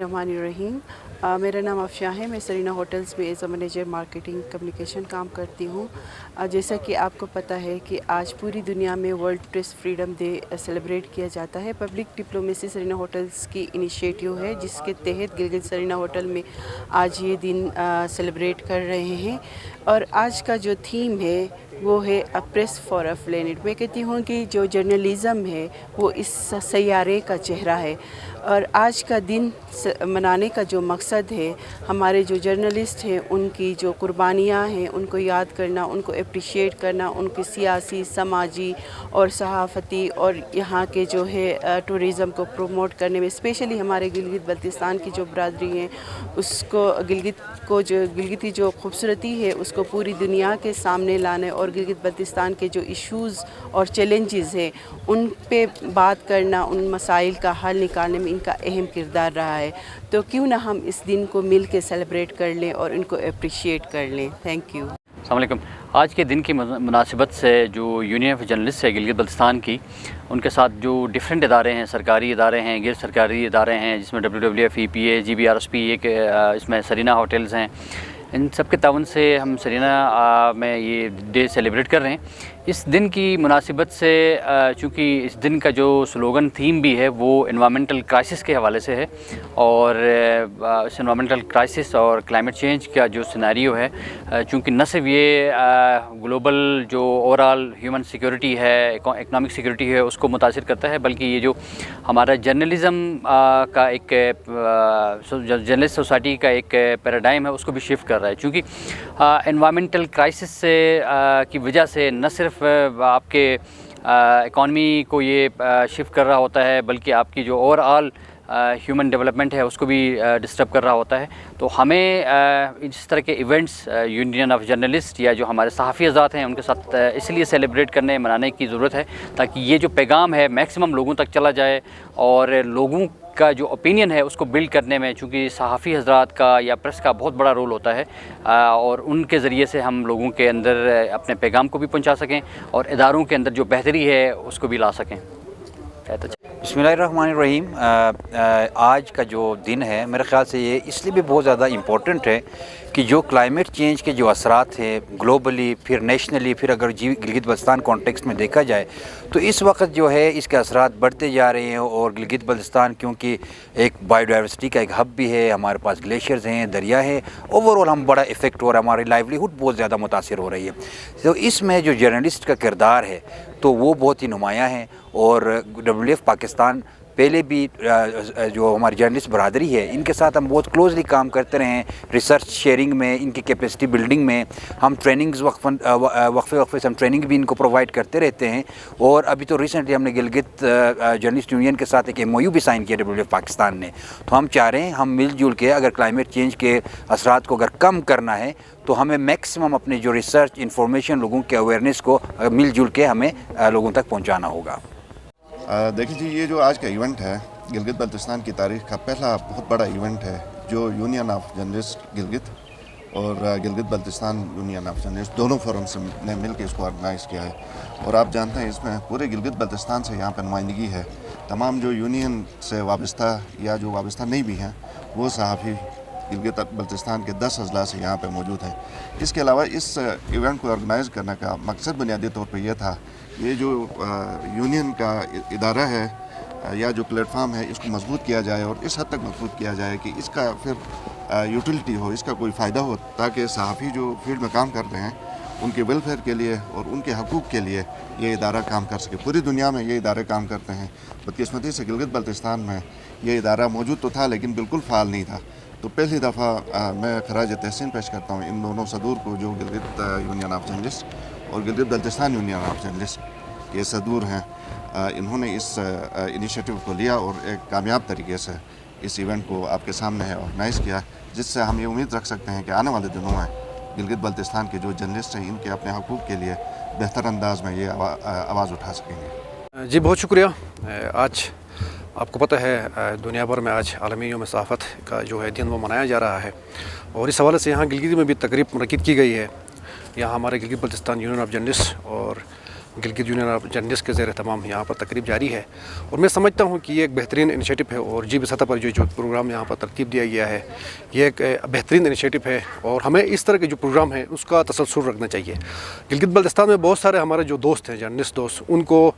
रहीम। मेरा नाम अफशा है। मैं सरीना होटल्स में as a manager marketing communication काम करती हूँ। जैसा कि आपको पता है कि आज पूरी दुनिया में world press freedom day celebrate किया जाता है। पब्लिक डिप्लोमेसी सरीना होटल्स की इनिशिएटिव है, जिसके तहत गिलगित सरीना होटल में आज ये दिन सेलिब्रेट कर रहे हैं। और आज का जो थीम है वो है a press for a planet. मैं कहती हूँ कि जो जर्नलिज़म है वो इस सैयारे का चेहरा है, और आज का दिन मनाने का जो मकसद है, हमारे जो जर्नलिस्ट हैं उनकी जो कुर्बानियाँ हैं उनको याद करना, उनको अप्रिशिएट करना, उनकी सियासी, समाजी और सहाफ़ती और यहाँ के जो है टूरिज़म को प्रमोट करने में, स्पेशली हमारे गिलगित बल्तिस्तान की जो बरादरी है उसको गिलगित की जो खूबसूरती है उसको पूरी दुनिया के सामने लाने और गिलगित बल्तिस्तान के जो इश्यूज़ और चैलेंजेस हैं उन पे बात करना, उन मसाइल का हल निकालने में इनका अहम किरदार रहा है। तो क्यों ना हम इस दिन को मिल के सेलिब्रेट कर लें और इनको अप्रिशिएट कर लें। Thank you. अस्सलाम वालेकुम। आज के दिन की मुनासिबत से जो यूनियन ऑफ जर्नलिस्ट है गिलगित बल्तिस्तान की, उनके साथ जो डिफरेंट इदारे हैं, सरकारी इदारे हैं, गैर सरकारी इदारे हैं, जिसमें WWF, EPA, GBRSP, एक इसमें सरीना होटल्स हैं, इन सब के ताउन से हम सरीना में ये डे सेलिब्रेट कर रहे हैं। इस दिन की मुनासिबत से चूँकि इस दिन का जो स्लोगन थीम भी है वो एनवायरमेंटल क्राइसिस के हवाले से है, और इस एनवायरमेंटल क्राइसिस और क्लाइमेट चेंज का जो सिनेरियो है, चूँकि न सिर्फ ये ग्लोबल जो ओवरऑल ह्यूमन सिक्योरिटी है, इकोनॉमिक सिक्योरिटी है, उसको मुतासिर करता है, बल्कि ये जो हमारा जर्नलिज़म का एक जर्नलिस्ट सोसाइटी का एक पैराडाइम है उसको भी शिफ्ट कर रहा है। चूँकि एनवायरमेंटल क्राइसिस से की वजह से न सिर्फ आपके इकॉनमी को ये शिफ्ट कर रहा होता है, बल्कि आपकी जो ओवरऑल ह्यूमन डेवलपमेंट है उसको भी डिस्टर्ब कर रहा होता है। तो हमें इस तरह के इवेंट्स यूनियन ऑफ जर्नलिस्ट या जो हमारे सहाफ़ी आज़ाद हैं उनके साथ इसलिए सेलिब्रेट करने मनाने की ज़रूरत है, ताकि ये जो पैगाम है मैक्सिमम लोगों तक चला जाए, और लोगों का जो ओपिनियन है उसको बिल्ड करने में, चूँकि सहाफ़ी हज़रात का या प्रेस का बहुत बड़ा रोल होता है, और उनके ज़रिए से हम लोगों के अंदर अपने पैगाम को भी पहुँचा सकें और इदारों के अंदर जो बेहतरी है उसको भी ला सकें। बिस्मिल्लाहिर्रहमानिर्रहीम। आज का जो दिन है मेरे ख़्याल से ये इसलिए भी बहुत ज़्यादा इम्पोर्टेंट है कि जो क्लाइमेट चेंज के जो असरात हैं ग्लोबली, फिर नेशनली, फिर अगर गिलगित बल्तिस्तान कॉन्टेक्स्ट में देखा जाए तो इस वक्त जो है इसके असरात बढ़ते जा रहे हैं। और गिलगित बल्तिस्तान क्योंकि एक बायोडाइवर्सिटी का एक हब भी है, हमारे पास ग्लेशियर्स हैं, दरिया है, ओवरऑल हम बड़ा इफ़ेक्ट हो रहा है, हमारी लाइवलीहुड बहुत ज़्यादा मुतासिर हो रही है। तो इसमें जो जर्नलिस्ट का किरदार है तो वो बहुत ही नुमायाँ है। और WWF पाकिस्तान पहले भी जो हमारी जर्नलिस्ट बरादरी है इनके साथ हम बहुत क्लोजली काम करते रहे हैं, रिसर्च शेयरिंग में, इनकी कैपेसिटी बिल्डिंग में। हम ट्रेनिंग्स वक्फे से हम ट्रेनिंग भी इनको प्रोवाइड करते रहते हैं। और अभी तो रिसेंटली हमने गिलगित जर्नलिस्ट यूनियन के साथ एक MOU भी साइन किया WWF पाकिस्तान ने। तो हम चाह रहे हैं हम मिलजुल के अगर क्लाइमेट चेंज के असरात को अगर कम करना है तो हमें मैक्सिमम अपने जो रिसर्च इंफॉर्मेशन, लोगों के अवेयरनेस को मिलजुल के हमें लोगों तक पहुँचाना होगा। देखिए जी, ये जो आज का इवेंट है गिलगित बल्तिस्तान की तारीख का पहला बहुत बड़ा इवेंट है जो यूनियन ऑफ जर्नलिस्ट गिलगित और Gilgit Baltistan union of journalist दोनों फोरम से ने मिल के इसको ऑर्गेनाइज़ किया है। और आप जानते हैं इसमें पूरे गिलगित बल्तिस्तान से यहाँ पर नुमाइंदगी है। तमाम जो यूनियन से वाबस्ता या जो वाबस्ता नहीं भी हैं वो सहाफ़ी गिलगित बल्तिस्तान के 10 अजला से यहाँ पर मौजूद हैं। इसके अलावा इस इवेंट को ऑर्गेनाइज़ करने का मकसद बुनियादी तौर पर यह था, ये जो यूनियन का इदारा है या जो प्लेटफार्म है इसको मजबूत किया जाए, और इस हद तक मजबूत किया जाए कि इसका फिर यूटिलिटी हो, इसका कोई फ़ायदा हो, ताकि सहाफ़ी जो फील्ड में काम करते हैं उनके वेलफेयर के लिए और उनके हकूक़ के लिए ये इदारा काम कर सके। पूरी दुनिया में ये इदारे काम करते हैं, बदकिस्मती से गिलगित बल्तिस्तान में ये इदारा मौजूद तो था लेकिन बिल्कुल फ़ाल नहीं था। तो पहली दफ़ा मैं खराज तहसीन पेश करता हूँ इन दोनों सदूर को, जो गिलगित यूनियन ऑफ जर्नलिस्ट और Gilgit Baltistan union of journalist के सदूर हैं। इन्होंने इस इनिशिएटिव को लिया और एक कामयाब तरीके से इस इवेंट को आपके सामने है ऑर्गेनाइज़ किया, जिससे हम ये उम्मीद रख सकते हैं कि आने वाले दिनों में गिलगित बल्तिस्तान के जो जर्नलिस्ट हैं इनके अपने हकूक़ के लिए बेहतर अंदाज में ये आवाज़ उठा सकेंगे। जी बहुत शुक्रिया। आज आपको पता है दुनिया भर में आज आलमी यौम सहाफ़त का जो है दिन वो मनाया जा रहा है, और इस हवाले से यहाँ गिलगित में भी तकरीब मुनक़िद की गई है। यहाँ हमारे Gilgit Baltistan union of journalist और गिलगित यूनियन ऑफ जर्नलिस्ट के ज़ेर तमाम यहाँ पर तकरीब जारी है और मैं समझता हूँ कि ये एक बेहतरीन इनिशिएटिव है और GB सतह पर जो प्रोग्राम यहाँ पर तरतीब दिया गया है ये एक बेहतरीन इनिशिएटिव है और हमें इस तरह के जो प्रोग्राम है उसका तसलसल रखना चाहिए। गिलगित बल्तिस्तान में बहुत सारे हमारे जो दोस्त हैं, जर्नलिस्ट दोस्त, उनको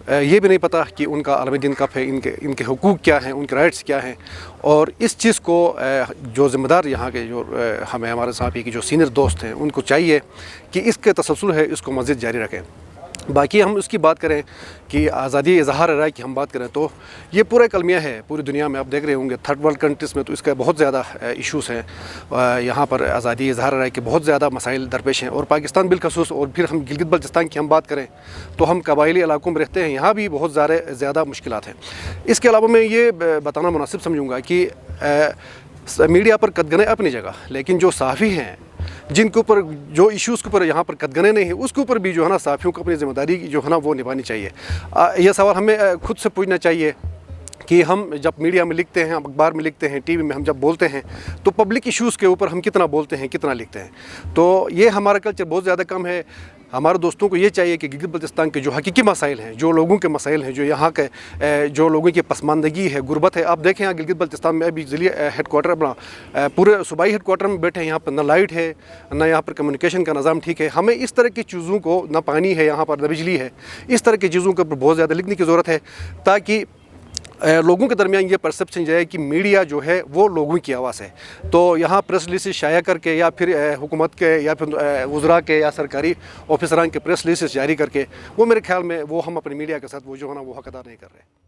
ये भी नहीं पता कि उनका आलमी दिन कब है, इनके हुकूक क्या हैं, उनके राइट्स क्या हैं, और इस चीज़ को जो ज़िम्मेदार यहाँ के जो हमें हमारे साथ की जो सीनियर दोस्त हैं उनको चाहिए कि इसके तसलसल है इसको मज़ीद जारी रखें। बाकी हम उसकी बात करें कि आज़ादी इज़हार राय की हम बात करें तो ये पूरा कलमिया है पूरी दुनिया में। आप देख रहे होंगे थर्ड वर्ल्ड कंट्रीज़ में तो इसका बहुत ज़्यादा इश्यूज़ हैं। यहाँ पर आज़ादी इज़हार राय के बहुत ज़्यादा मसाइल दरपेश हैं और पाकिस्तान बिलखसूस। और फिर हम गिलगित बल्तिस्तान की हम बात करें तो हम कबायली इलाकों में रहते हैं, यहाँ भी बहुत ज़्यादा मुश्किलात हैं। इसके अलावा मैं ये बताना मुनासिब समझूँगा कि मीडिया पर कदगने अपनी जगह, लेकिन जो सहाफ़ी हैं जिनके ऊपर जो इश्यूज़ के ऊपर यहाँ पर कदगने नहीं है उसके ऊपर भी जो है ना सहाफ़ियों को अपनी ज़िम्मेदारी जो है ना वो निभानी चाहिए। यह सवाल हमें खुद से पूछना चाहिए कि हम जब मीडिया में लिखते हैं, अखबार में लिखते हैं, टीवी में हम जब बोलते हैं तो पब्लिक इश्यूज़ के ऊपर हम कितना बोलते हैं, कितना लिखते हैं। तो ये हमारा कल्चर बहुत ज़्यादा कम है। हमारे दोस्तों को ये चाहिए कि गिलगित बल्तिस्तान के जो हकीकी मसाइल हैं, जो लोगों के मसाइल हैं, जो यहाँ के जो लोगों की पसमानदगी है, गुर्बत है। आप देखें यहाँ गिलगित बल्तिस्तान में अभी ज़िले हेडकोार्टर अपना पूरे सूबाई हेडकोार्टर में बैठे हैं, यहाँ पर ना लाइट है ना यहाँ पर कम्युनिकेशन का निज़ाम ठीक है। हमें इस तरह की चीज़ों को, ना पानी है यहाँ पर, ना बिजली है, इस तरह की चीज़ों के ऊपर बहुत ज़्यादा लिखने की ज़रूरत है ताकि लोगों के दरमियान ये परसेप्शन जाए कि मीडिया जो है वो लोगों की आवाज़ है। तो यहाँ प्रेस रिलीज़ शाया करके या फिर हुकूमत के या फिर वज़रा के या सरकारी ऑफिसरान के प्रेस रिलीज़ जारी करके वो मेरे ख्याल में वो हम अपनी मीडिया के साथ वो जो है ना वो हक़ अदा नहीं कर रहे।